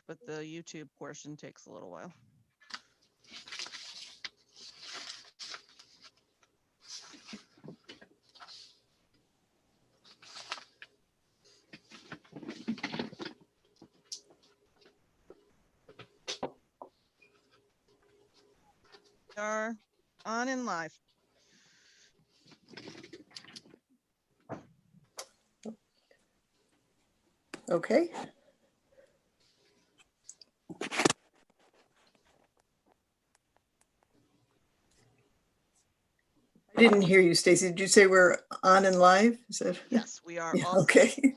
but the YouTube portion takes a little while. We are on and live. Okay. I didn't hear you, Stacy. Did you say we're on and live? Is that? Yes, we are. Yeah, All okay.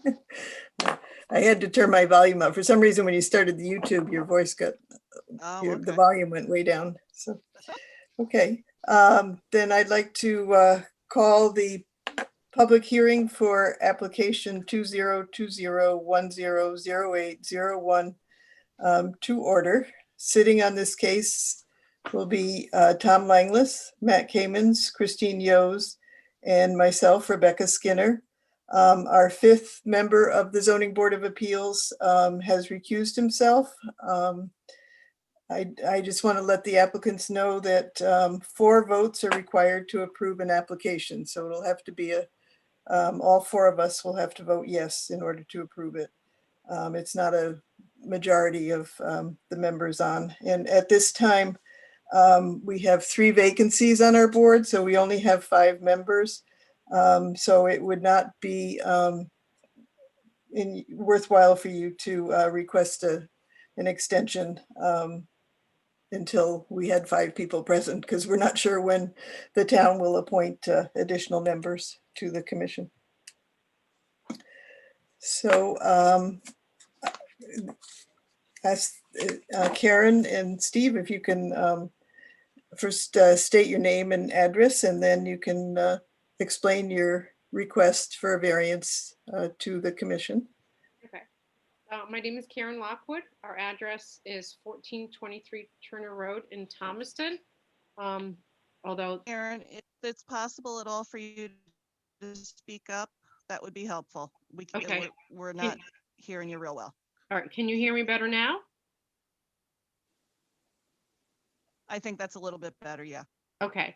I had to turn my volume up. For some reason, when you started the YouTube, your voice got, the okay. volume went way down. So, okay. Then I'd like to call the public hearing for application 2020100801 to order. Sitting on this case will be Tom Langless, Matt Kamens, Christine Yos, and myself, Rebecca Skinner. Our fifth member of the Zoning Board of Appeals has recused himself. I just want to let the applicants know that 4 votes are required to approve an application. So it'll have to be all 4 of us will have to vote yes in order to approve it. It's not a majority of the members on. And at this time, we have 3 vacancies on our board, so we only have 5 members. So it would not be worthwhile for you to request an extension until we had 5 people present, because we're not sure when the town will appoint additional members to the commission. So ask Karen and Steve if you can first state your name and address, and then you can explain your request for a variance to the commission. Okay. My name is Karen Lockwood. Our address is 1423 Turner Road in Thomaston. Although Aaron, if it's possible at all for you to speak up, that would be helpful. Okay. We're not hearing you real well. All right, can you hear me better now? I think that's a little bit better, yeah. Okay.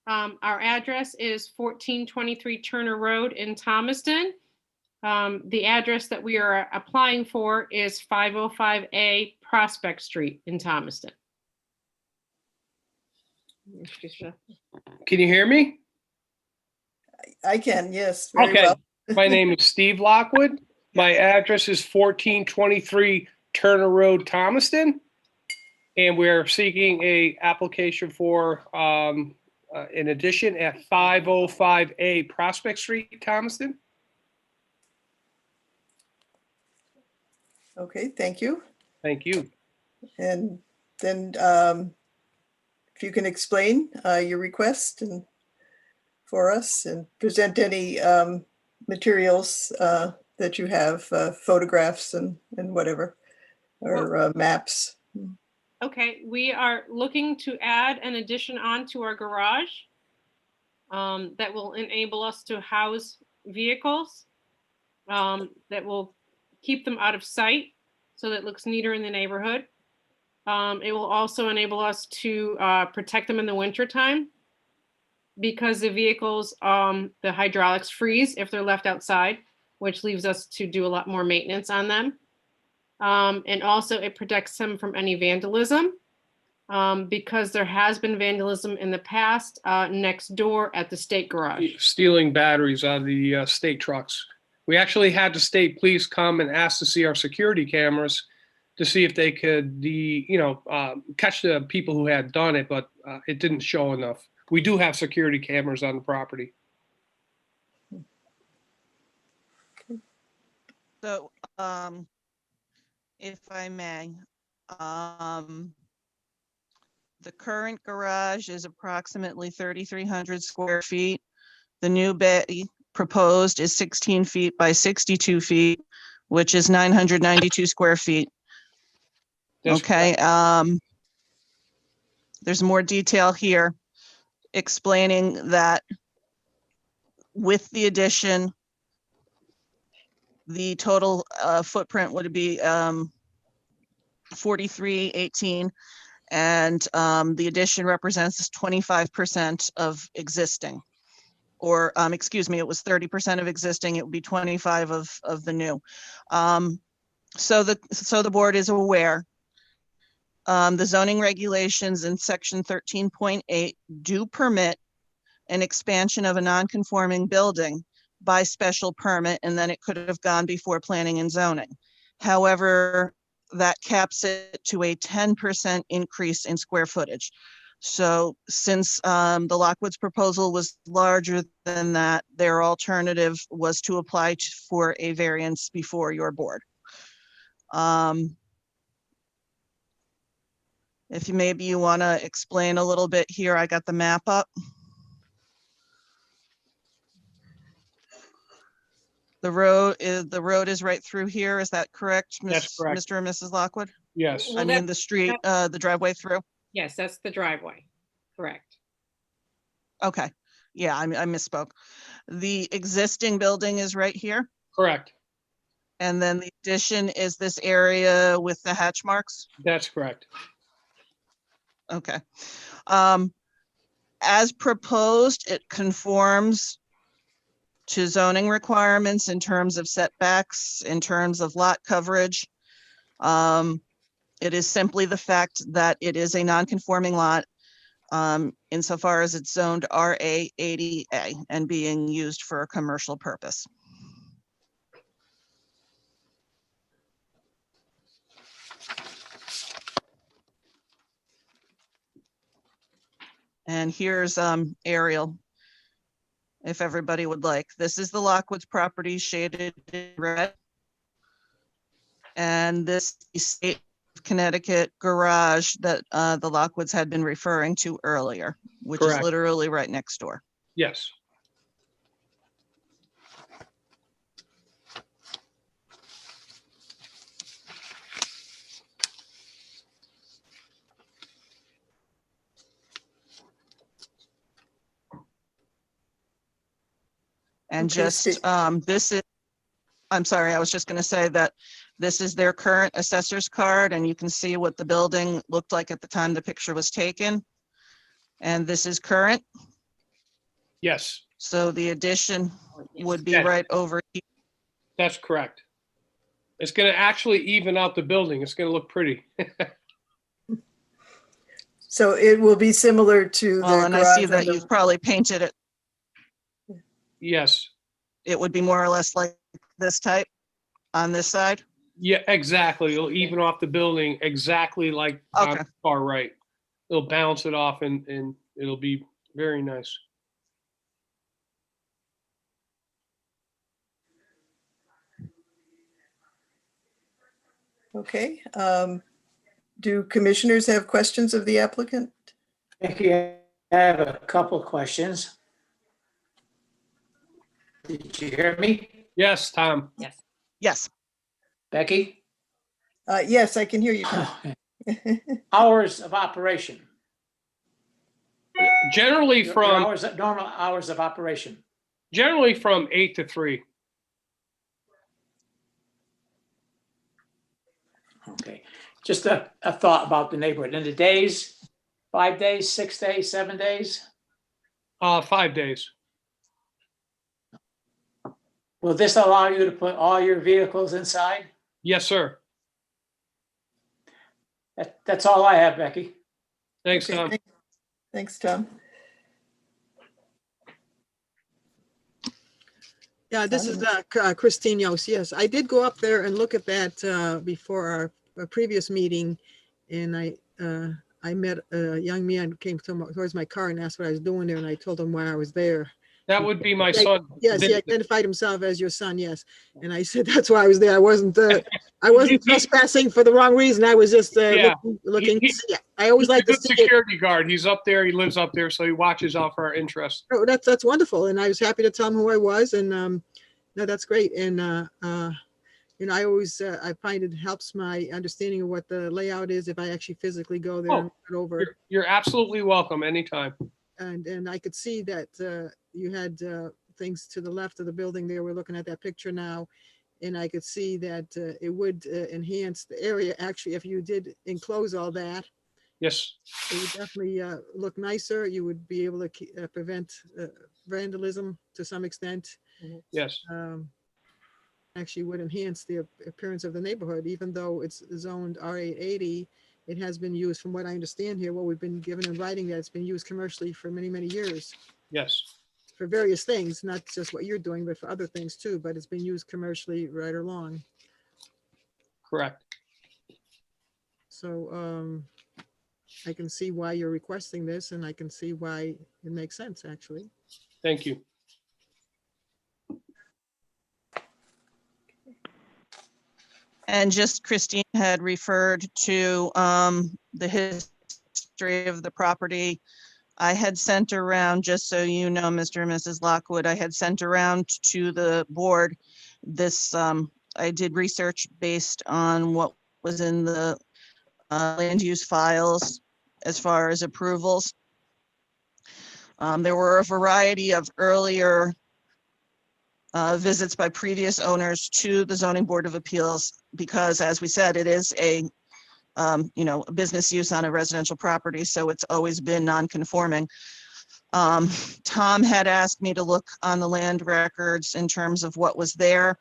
Our address is 1423 Turner Road in Thomaston. The address that we are applying for is 505A Prospect Street in Thomaston. Can you hear me? I can, yes, very Okay. well. My name is Steve Lockwood. My address is 1423 Turner Road, Thomaston. And we're seeking a application for an addition at 505A Prospect Street, Thomaston. Okay, thank you. Thank you. And then if you can explain your request and for us and present any materials that you have, photographs and whatever, or maps. Okay, we are looking to add an addition onto our garage that will enable us to house vehicles that will keep them out of sight so that it looks neater in the neighborhood. It will also enable us to protect them in the wintertime because the vehicles, the hydraulics freeze if they're left outside, which leaves us to do a lot more maintenance on them. And also it protects them from any vandalism because there has been vandalism in the past next door at the state garage. Stealing batteries out of the state trucks. We actually had the state police come and ask to see our security cameras to see if they could catch the people who had done it, but it didn't show enough. We do have security cameras on the property. So, if I may, the current garage is approximately 3,300 square feet. The new bay proposed is 16 feet by 62 feet, which is 992 square feet. That's Okay, there's more detail here explaining that with the addition, the total footprint would be 4318. And the addition represents 25% of existing. Or, excuse me, it was 30% of existing, it would be 25 of the new. So the board is aware. The zoning regulations in section 13.8 do permit an expansion of a non-conforming building by special permit, and then it could have gone before planning and zoning. However, that caps it to a 10% increase in square footage. So since the Lockwood's proposal was larger than that, their alternative was to apply for a variance before your board. If maybe you want to explain a little bit here, I got the map up. The road is right through here. Is that correct? That's correct. Mr. and Mrs. Lockwood? Yes, Well, I mean, that- the street, the driveway through? Yes, that's the driveway. Correct. Okay. Yeah, I misspoke. The existing building is right here. correct. And then the addition is this area with the hatch marks? That's correct. Okay. As proposed, it conforms to zoning requirements in terms of setbacks, in terms of lot coverage. It is simply the fact that it is a non-conforming lot insofar as it's zoned RA 80A and being used for a commercial purpose. And here's aerial, if everybody would like. This is the Lockwood's property shaded in red. And this is state of Connecticut garage that the Lockwoods had been referring to earlier, which is Correct. literally right next door. Yes. And Okay, just, Steve. this is, I'm sorry, I was just gonna say that this is their current assessor's card, and you can see what the building looked like at the time the picture was taken. And this is current, Yes, so the addition would be Yes. right over here. that's correct. It's going to actually even out the building. It's going to look pretty. So it will be similar to the Well, and I see garage that on the- you've probably painted it. Yes. It would be more or less like this type on this side. Yeah, exactly. It'll even off the building exactly like on Okay. the far right. It'll bounce it off and it'll be very nice. Okay. Do commissioners have questions of the applicant? Becky, I have a couple of questions. Did you hear me, Yes, Tom. Yes, Becky? Yes, I can hear you. Tom. Hours of operation. Generally Your from normal hours of operation. 8 to 3. Okay, just a thought about the neighborhood. In the days, 5 days, 6 days, 7 days? 5 days. Will this allow you to put all your vehicles inside? Yes, sir. That's all I have, Becky. Thanks, Okay, Tom. Thanks, Tom. Yeah, this is Christine Yost. Yes, I did go up there and look at that before our previous meeting. And I met a young man who came towards my car and asked what I was doing there. And I told him why I was there. That would be my Yeah, son. Yes, he identified himself as your son, yes. And I said, that's why I was there. I wasn't trespassing for the wrong reason. I was just Yeah. looking. He- Yeah, I always He's a like to good see it. security guard. He's up there. He lives up there, so he watches out for our interests. Oh, that's wonderful. And I was happy to tell him who I was. And no, that's great. And I always I find it helps my understanding of what the layout is if I actually physically go there and look it over. You're absolutely welcome anytime. And I could see that you had things to the left of the building there. We're looking at that picture now. And I could see that it would enhance the area. Actually, if you did enclose all that, Yes, it would definitely look nicer. You would be able to prevent vandalism to some extent. yes, Um, Actually would enhance the appearance of the neighborhood, even though it's zoned R880. It has been used, from what I understand here, what we've been given in writing, that it's been used commercially for many, many years yes, for various things, not just what you're doing, but for other things too. But it's been used commercially right along. correct. So I can see why you're requesting this, and I can see why it makes sense, actually. Thank you. And just Christine had referred to the history of the property. I had sent around, just so you know, Mr. and Mrs. Lockwood, I had sent around to the board this, I did research based on what was in the land use files as far as approvals. There were a variety of earlier visits by previous owners to the zoning board of appeals, because as we said, it is a a business use on a residential property, so it's always been non-conforming. Tom had asked me to look on the land records in terms of what was there.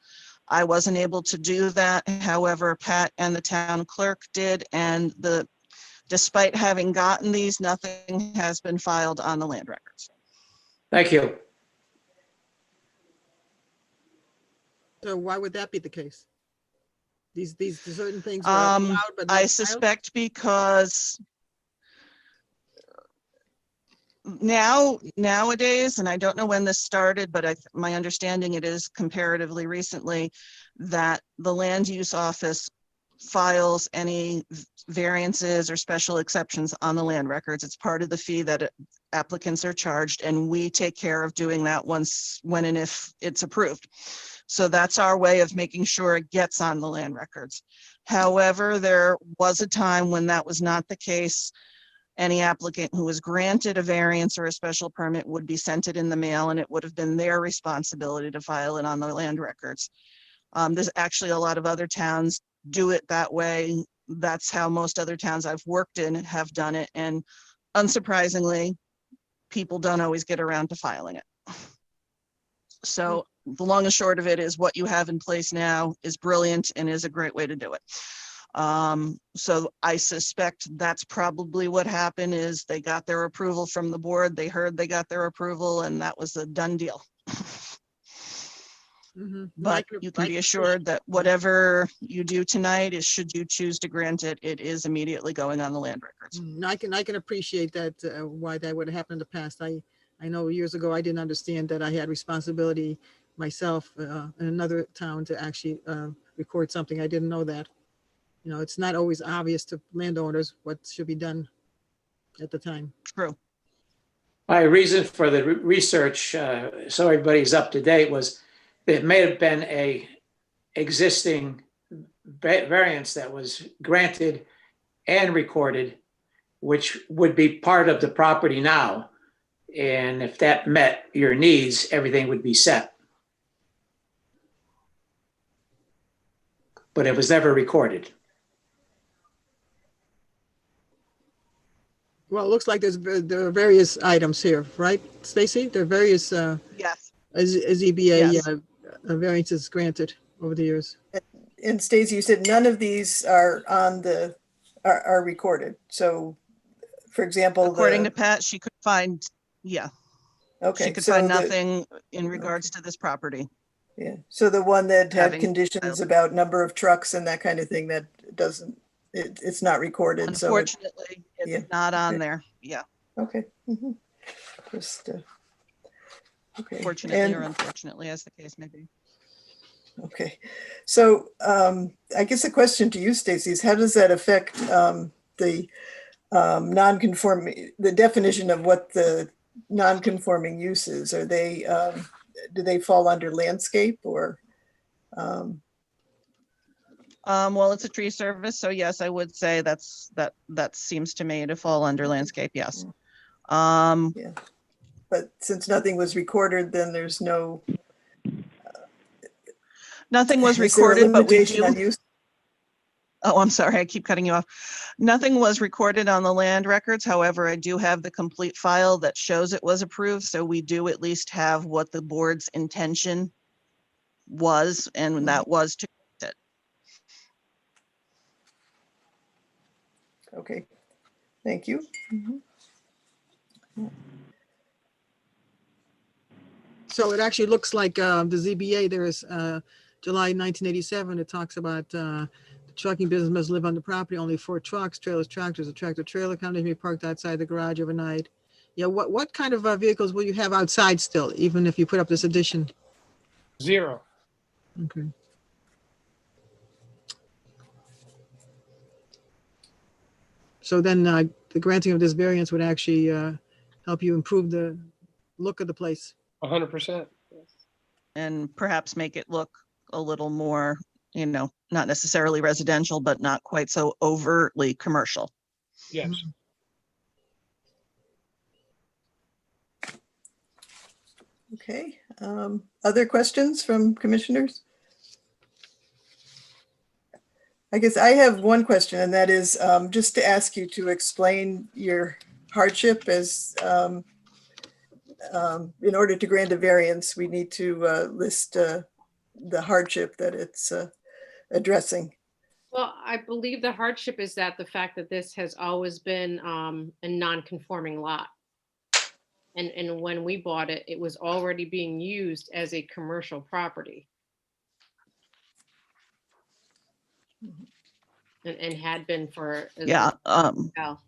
I wasn't able to do that. However, Pat and the town clerk did, and despite having gotten these, nothing has been filed on the land records. Thank you. So why would that be the case? These certain things are allowed, but not I filed? suspect because nowadays, and I don't know when this started, but my understanding it is comparatively recently, that the land use office files any variances or special exceptions on the land records. It's part of the fee that applicants are charged, and we take care of doing that when and if it's approved. So that's our way of making sure it gets on the land records. However, there was a time when that was not the case. Any applicant who was granted a variance or a special permit would be sent it in the mail, and it would have been their responsibility to file it on the land records. There's actually a lot of other towns do it that way. That's how most other towns I've worked in have done it. And unsurprisingly, people don't always get around to filing it. So the long and short of it is what you have in place now is brilliant and is a great way to do it. So I suspect that's probably what happened, is they got their approval from the board. They heard they got their approval, and that was a done deal. Mhm. No, But you can be assured that whatever you do tonight is, should you choose to grant it, it is immediately going on the land records. I can appreciate that, why that would have happened in the past. I know years ago, I didn't understand that I had responsibility myself in another town to actually record something. I didn't know that. It's not always obvious to landowners what should be done at the time. True. My reason for the research, so everybody's up to date, was it may have been a existing variance that was granted and recorded, which would be part of the property now. And if that met your needs, everything would be set. But it was never recorded. Well, it looks like there are various items here, right, Stacy? There are various Yes. ZBA Yes. variances granted over the years. And Stacey, you said none of these are are recorded. So, for example, According to Pat, she could find, yeah, okay, she could so find nothing in regards to this property. yeah. So the one that had Having conditions filed. about number of trucks and that kind of thing, that doesn't, it's not recorded. So Unfortunately, yeah. it's not on Okay. there. Yeah, okay. Mhm. Just okay. fortunately And- or unfortunately, as the case may be. Okay, so I guess the question to you, Stacy, is how does that affect the non-conforming, the definition of what the non-conforming use is? Are they, do they fall under landscape or? Well, it's a tree service, so yes, I would say that seems to me to fall under landscape, yes. But since nothing was recorded, then there's no. Nothing was Is there a recorded, but we limitation on do. use? Oh, I'm sorry, I keep cutting you off. Nothing was recorded on the land records. However, I do have the complete file that shows it was approved, so we do at least have what the board's intention was, and that was to grant it. Okay, thank you. So it actually looks like the ZBA, there is July 1987, it talks about the trucking business must live on the property, only 4 trucks, trailers, tractors, a tractor trailer company may be parked outside the garage overnight. Yeah, what kind of vehicles will you have outside still, even if you put up this addition? 0. Okay. So then the granting of this variance would actually help you improve the look of the place. 100%. And perhaps make it look a little more, not necessarily residential, but not quite so overtly commercial. Yes. Okay, other questions from commissioners? I guess I have one question, and that is just to ask you to explain your hardship as in order to grant a variance, we need to list the hardship that it's addressing. Well, I believe the hardship is that the fact that this has always been a non-conforming lot. And when we bought it, it was already being used as a commercial property. And had been for as Yeah, long as well.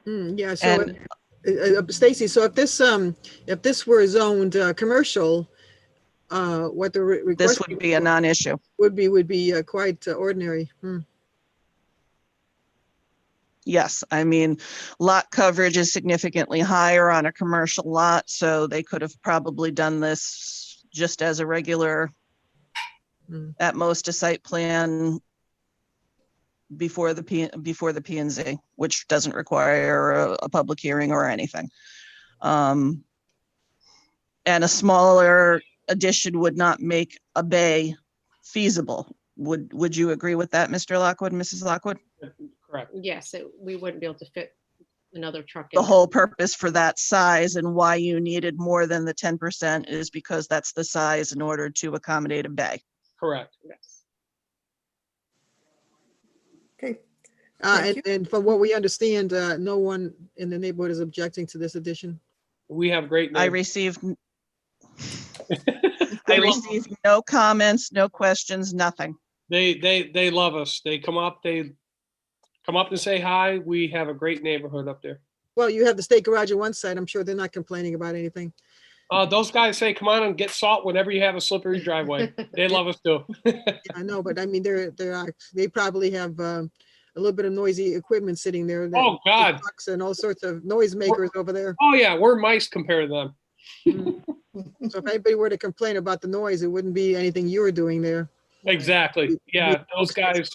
Yeah, so and Stacy, so if this were zoned commercial, what the request this would be a non-issue. would be quite ordinary. Yes, I mean, lot coverage is significantly higher on a commercial lot, so they could have probably done this just as a regular, at most a site plan before the P and Z, which doesn't require a public hearing or anything. And a smaller addition would not make a bay feasible. Would you agree with that, Mr. Lockwood, Mrs. Lockwood? Correct. Yes, we wouldn't be able to fit another truck in. The whole purpose for that size and why you needed more than the 10% is because that's the size in order to accommodate a bay. Correct. Yes. Okay, Thank you. And from what we understand, no one in the neighborhood is objecting to this addition. We have great I neighbors. received They love- no comments, no questions, nothing. They love us. They come up and say hi. We have a great neighborhood up there. Well, you have the state garage on one side. I'm sure they're not complaining about anything. Those guys say, come on and get salt whenever you have a slippery driveway. They love us too. I know, but I mean, they probably have a little bit of noisy equipment sitting there. Oh, God. Trucks and all sorts of noisemakers over there. Oh yeah, we're mice compared to them. So if anybody were to complain about the noise, it wouldn't be anything you were doing there. Exactly. Yeah, those guys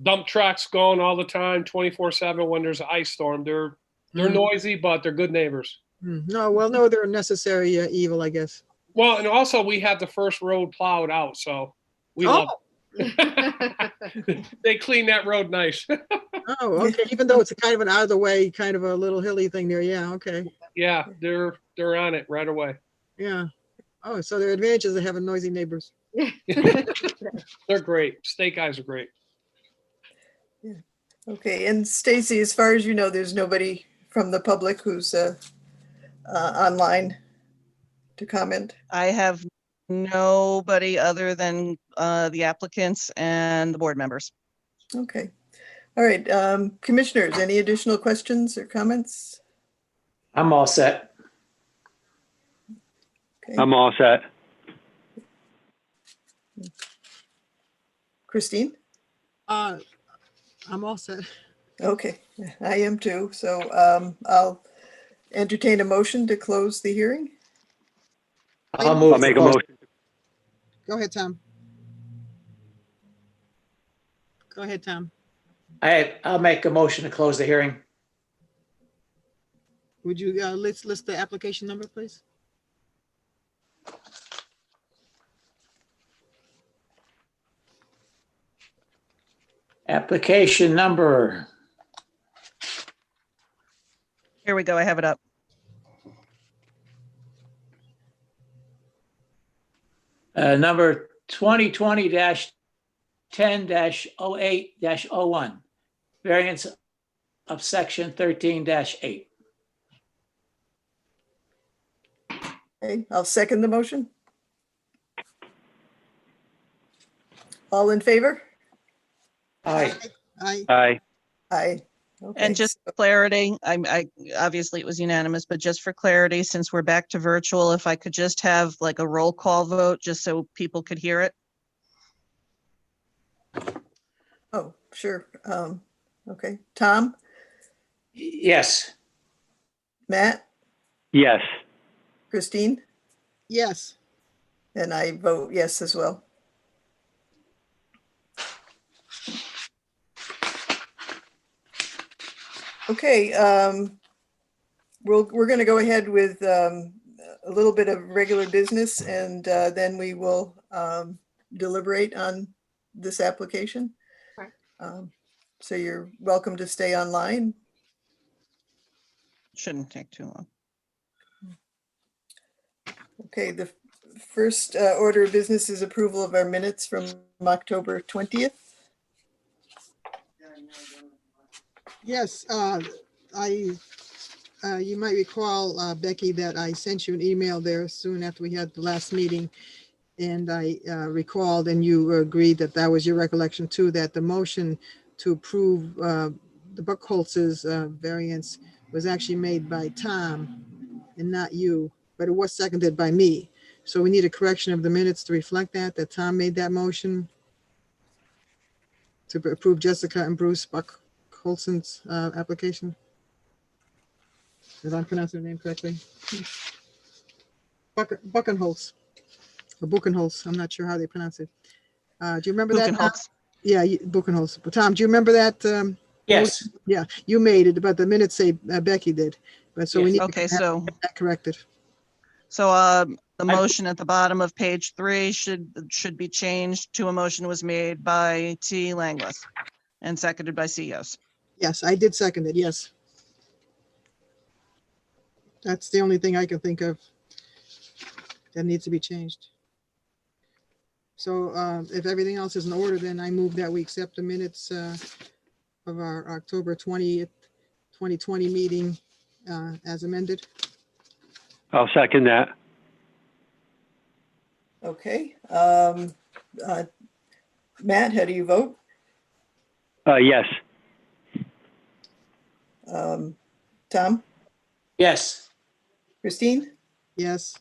dump trucks going all the time, 24/7 when there's an ice storm. They're noisy, but they're good neighbors. No, well, no, they're a necessary evil, I guess. Well, and also we have the first road plowed out, so we love it. They clean that road nice. Oh, okay. Even though it's a kind of an out of the way, kind of a little hilly thing there. Yeah, okay. Yeah, they're on it right away. Yeah. Oh, so there are advantages of having noisy neighbors. They're great. State guys are great. Okay, and Stacy, as far as you know, there's nobody from the public who's online to comment? I have nobody other than the applicants and the board members. Okay, all right. Commissioners, any additional questions or comments? I'm all set. Okay. I'm all set. Christine? I'm all set. Okay, I am too. So I'll entertain a motion to close the hearing. I'll move. I'll make a to close. motion. Go ahead, Tom. Go ahead, Tom. I'll make a motion to close the hearing. Would you list the application number, please? Application number, Here we go. I have it up. number 2020-10-08-01, variance of section 13-8. Okay, I'll second the motion. All in favor? Aye. Aye. Aye. Aye. Okay, And just for clarity, obviously it was unanimous, but just for clarity, since we're back to virtual, if I could just have like a roll call vote, just so people could hear it. oh, sure. Okay, Tom, Yes. Matt, Yes. Christine, Yes. and I vote yes as well. Okay, we're going to go ahead with a little bit of regular business, and then we will deliberate on this application. Right. So you're welcome to stay online. Shouldn't take too long. Okay, the first order of business is approval of our minutes from October 20th. Yes, you might recall, Becky, that I sent you an email there soon after we had the last meeting. And I recalled, and you agreed that that was your recollection too, that the motion to approve the Buckholz's variance was actually made by Tom and not you, but it was seconded by me. So we need a correction of the minutes to reflect that Tom made that motion to approve Jessica and Bruce Buckholz's application. Did I pronounce their name correctly? Buckenholz. Or Buchenholz, I'm not sure how they pronounce it. Do you remember that? Tom? Buchenholz. Yeah, Buchenholz. But Tom, do you remember that? Yes. Yeah, you made it, but the minutes say Becky did. But so we Yes. need Okay, to have so that corrected. the motion at the bottom of page 3 should be changed to a motion was made by T. Langlis and seconded by CEOs. Yes, I did second it, yes. That's the only thing I can think of that needs to be changed. So if everything else is in order, then I move that we accept the minutes of our October 20th, 2020 meeting as amended. I'll second that. Okay. Matt, how do you vote? Yes. Tom, Yes. Christine, Yes.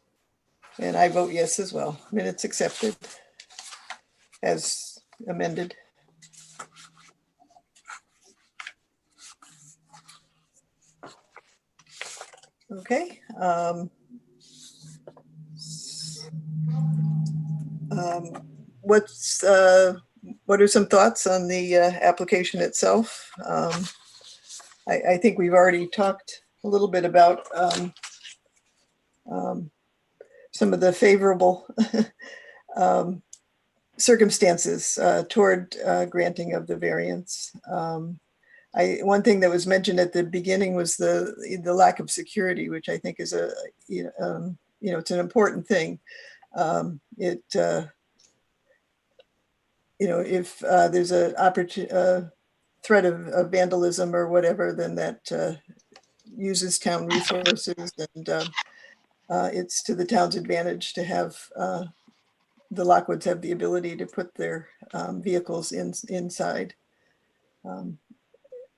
and I vote yes as well. Minutes accepted as amended. Okay. What are some thoughts on the application itself? I think we've already talked a little bit about some of the favorable circumstances toward granting of the variance. One thing that was mentioned at the beginning was the lack of security, which I think is it's an important thing. If there's a threat of vandalism or whatever, then that uses town resources, and it's to the town's advantage to have the Lockwoods have the ability to put their vehicles inside,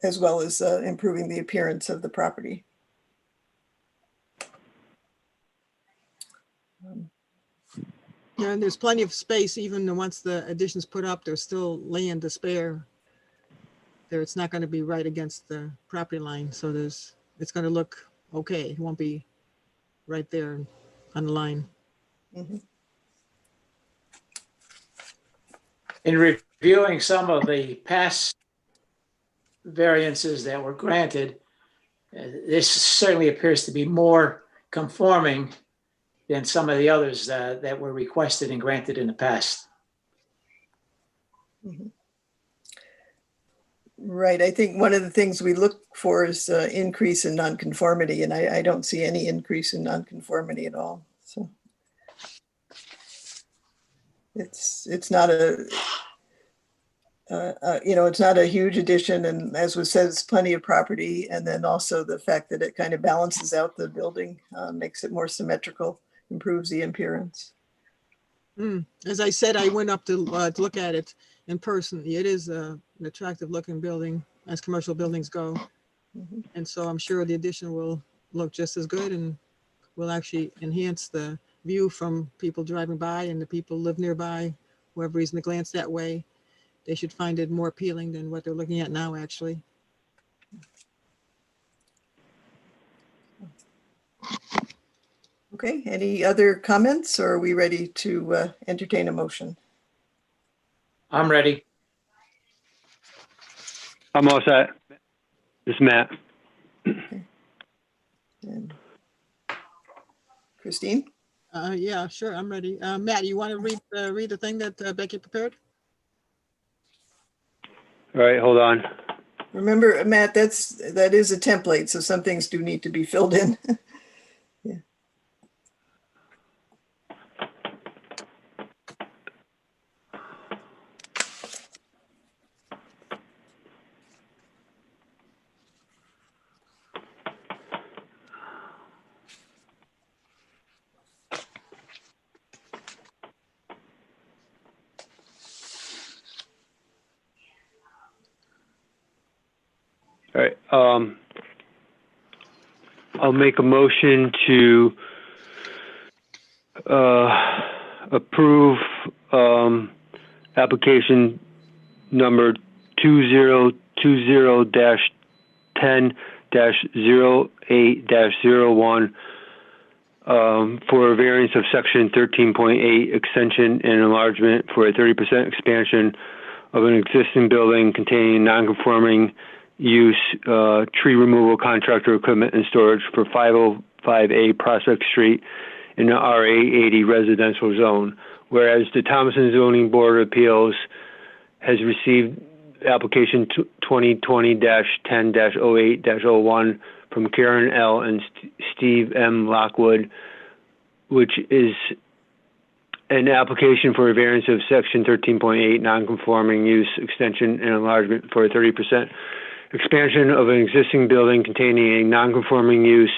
as well as improving the appearance of the property. Yeah, and there's plenty of space, even once the addition's put up, there's still land to spare. There, it's not going to be right against the property line, so it's going to look okay. It won't be right there on the line. Mhm. In reviewing some of the past variances that were granted, This certainly appears to be more conforming than some of the others that were requested and granted in the past. Right. I think one of the things we look for is increase in nonconformity, and I don't see any increase in nonconformity at all. So it's not a it's not a huge addition, and as was said, it's plenty of property, and then also the fact that it kind of balances out the building, makes it more symmetrical, improves the appearance. As I said, I went up to look at it in person. It is an attractive looking building as commercial buildings go. And so I'm sure the addition will look just as good and will actually enhance the view from people driving by, and the people who live nearby, whoever reason to glance that way. They should find it more appealing than what they're looking at now, actually. Okay, any other comments, or are we ready to entertain a motion? I'm ready. I'm all set. This is Matt. And Christine? Yeah, sure, I'm ready. Matt, you want to read the thing that Becky prepared? All right, hold on. Remember, Matt, that is a template, so some things do need to be filled in. Yeah. All right. I'll make a motion to approve application number 2020-10-08-01 for a variance of section 13.8 extension and enlargement for a 30% expansion of an existing building containing non-conforming use tree removal contractor equipment and storage for 505A Prospect Street in the RA 80 residential zone. Whereas the Thomaston Zoning Board of Appeals has received application 2020-10-08-01 from Karen L. and Steve M. Lockwood, which is an application for a variance of section 13.8 non-conforming use extension and enlargement for a 30% expansion of an existing building containing a non-conforming use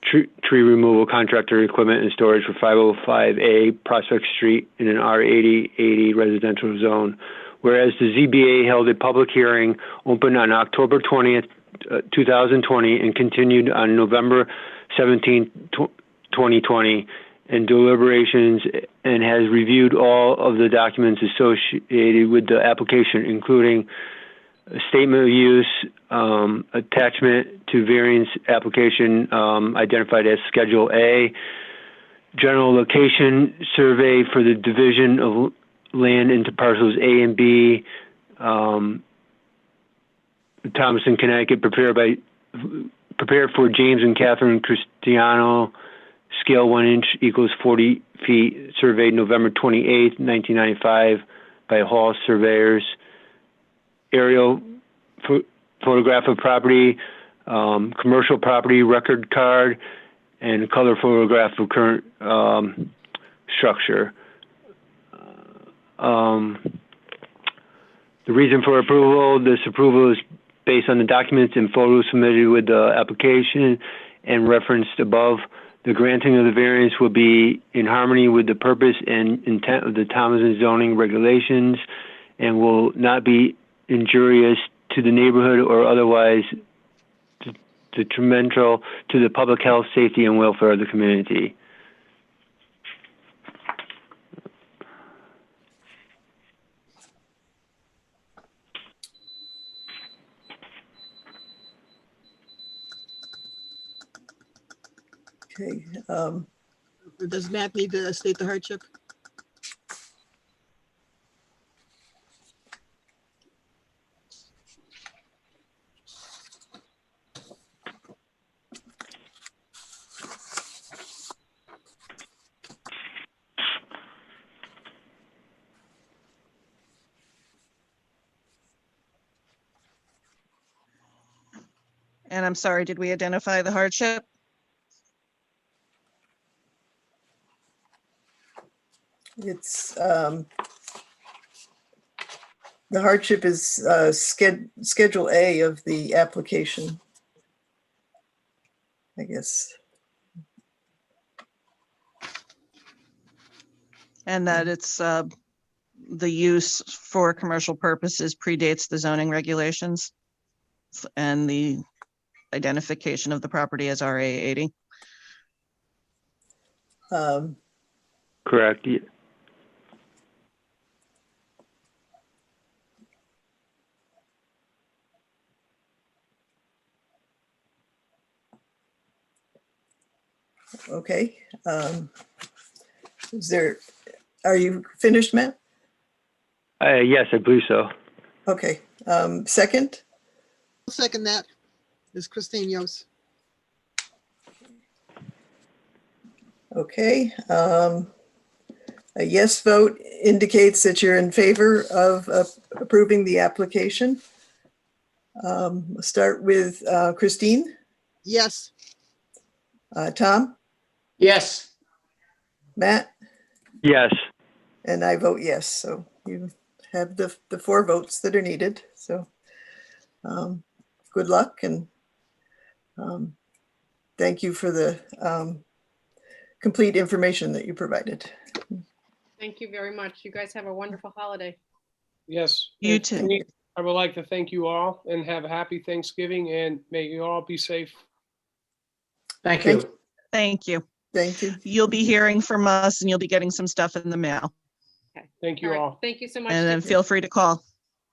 tree removal contractor equipment and storage for 505A Prospect Street in an R80 residential zone. Whereas the ZBA held a public hearing open on October 20th, 2020 and continued on November 17th, 2020 and deliberations, and has reviewed all of the documents associated with the application, including a statement of use, attachment to variance application identified as Schedule A, general location survey for the division of land into parcels A and B, Thomaston, Connecticut, prepared for James and Catherine Cristiano, scale 1 inch equals 40 feet, surveyed November 28th, 1995 by Hall Surveyors. Aerial photograph of property, commercial property record card, and color photograph of current structure. The reason for approval: this approval is based on the documents and photos submitted with the application and referenced above. The granting of the variance will be in harmony with the purpose and intent of the Thomaston zoning regulations and will not be injurious to the neighborhood or otherwise detrimental to the public health, safety, and welfare of the community. Okay. Does Matt need to state the hardship? And I'm sorry, did we identify the hardship? It's, the hardship is Schedule A of the application, I guess. And that it's the use for commercial purposes predates the zoning regulations and the identification of the property as RA 80. Correct. Okay. Are you finished, Matt? Yes, I believe so. Okay. Second? I'll second that. Is Christine Yost. Okay. A yes vote indicates that you're in favor of approving the application. We'll start with Christine, Yes. Tom, Yes. Matt, Yes. and I vote yes. So you have the 4 votes that are needed. So good luck, and thank you for the complete information that you provided. Thank you very much. You guys have a wonderful holiday. Yes. You and too. me, I would like to thank you all and have a happy Thanksgiving, and may you all be safe. Thank Thank you. Thank you. Thank you. You'll be hearing from us and you'll be getting some stuff in the mail. Thank you All right. all. Thank you so much. And then Stacey. feel free to call.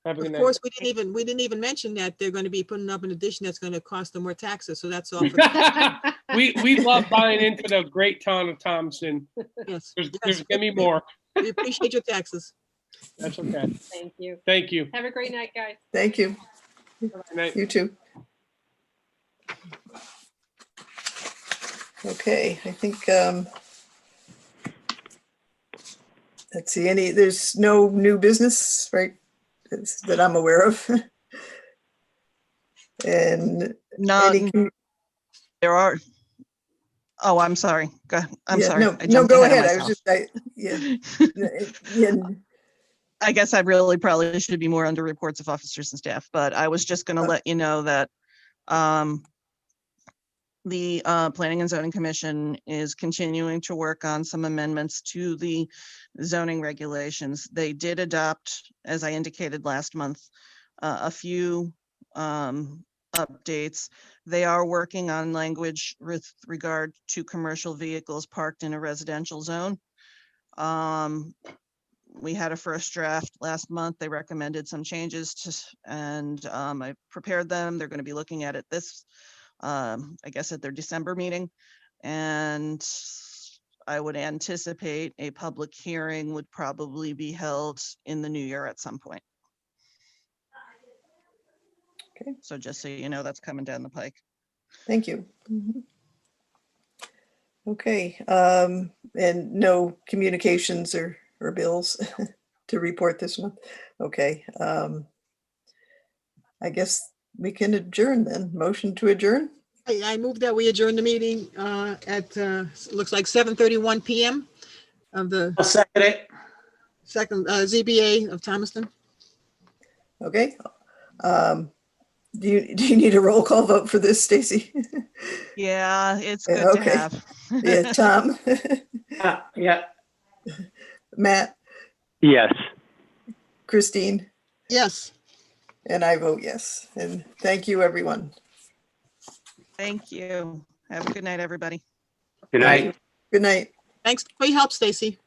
Have a good Of night. course, we didn't even mention that they're going to be putting up an addition that's going to cost them more taxes. So that's all for we love buying into the great town of Thomaston. yes. There's Yes. gonna be more. We appreciate your taxes. That's okay. Thank you. Thank you. Have a great night, guys. Thank you. Good night. You too. Okay, I think, let's see, there's no new business, right? That I'm aware of. And None, any, there are. Oh, I'm sorry. I'm yeah, sorry. no, I no, jumped go ahead of ahead. I was myself. just, yeah. I guess I really probably should be more under reports of officers and staff, but I was just gonna let you know that the Planning and Zoning Commission is continuing to work on some amendments to the zoning regulations. They did adopt, as I indicated last month, a few updates. They are working on language with regard to commercial vehicles parked in a residential zone. We had a first draft last month. They recommended some changes and I prepared them. They're going to be looking at it this, I guess at their December meeting. And I would anticipate a public hearing would probably be held in the new year at some point. Okay. So just so you know, that's coming down the pike. Thank you. Okay, and no communications or bills to report this month. Okay, I guess we can adjourn then. Motion to adjourn? I move that we adjourn the meeting at looks like 7:31 p.m. of the I'll second it. second ZBA of Thomaston. Okay. Do you need a roll call vote for this, Stacy? Yeah, it's Yeah, good to okay. have. Yeah, Tom, Yeah. Matt, Yes. Christine, Yes. and I vote yes. And thank you, everyone. Thank you. Have a good night, everybody. Good night. Good night. Thanks for your help, Stacy.